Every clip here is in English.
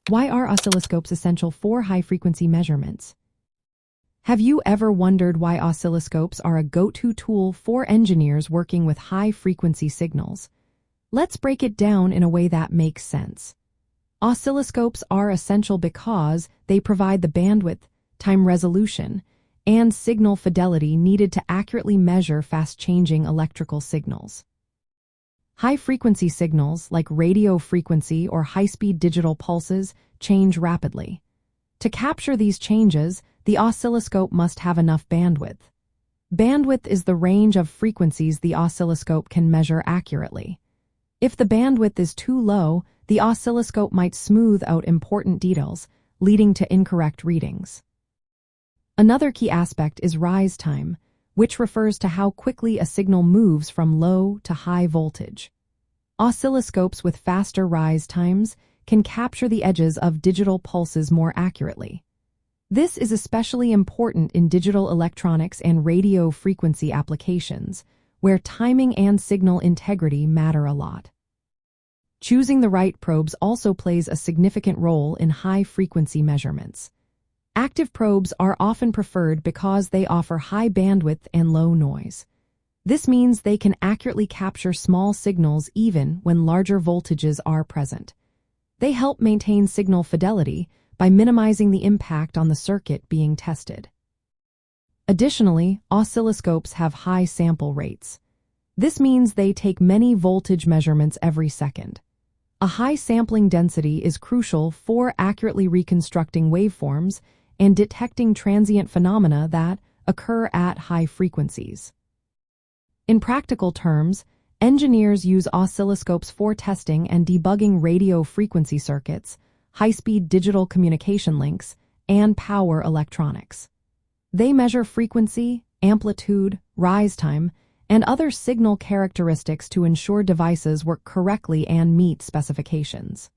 Why are oscilloscopes essential for high-frequency measurements? Have you ever wondered why oscilloscopes are a go-to tool for engineers working with high-frequency signals? Let's break it down in a way that makes sense. Oscilloscopes are essential because they provide the bandwidth, time resolution, and signal fidelity needed to accurately measure fast-changing electrical signals. High-frequency signals, like radio frequency or high-speed digital pulses, change rapidly. To capture these changes, the oscilloscope must have enough bandwidth. Bandwidth is the range of frequencies the oscilloscope can measure accurately. If the bandwidth is too low, the oscilloscope might smooth out important details, leading to incorrect readings. Another key aspect is rise time, which refers to how quickly a signal moves from low to high voltage. Oscilloscopes with faster rise times can capture the edges of digital pulses more accurately. This is especially important in digital electronics and radio frequency applications, where timing and signal integrity matter a lot. Choosing the right probes also plays a significant role in high-frequency measurements. Active probes are often preferred because they offer high bandwidth and low noise. This means they can accurately capture small signals even when larger voltages are present. They help maintain signal fidelity by minimizing the impact on the circuit being tested. Additionally, oscilloscopes have high sample rates. This means they take many voltage measurements every second. A high sampling density is crucial for accurately reconstructing waveforms and detecting transient phenomena that occur at high frequencies. In practical terms, engineers use oscilloscopes for testing and debugging radio frequency circuits, high-speed digital communication links, and power electronics. They measure frequency, amplitude, rise time, and other signal characteristics to ensure devices work correctly and meet specifications.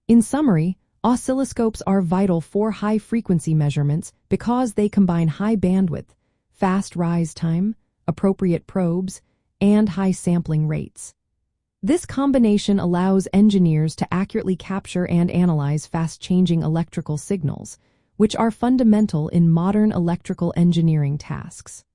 In summary, oscilloscopes are vital for high-frequency measurements because they combine high bandwidth, fast rise time, appropriate probes, and high sampling rates. This combination allows engineers to accurately capture and analyze fast-changing electrical signals, which are fundamental in modern electrical engineering tasks.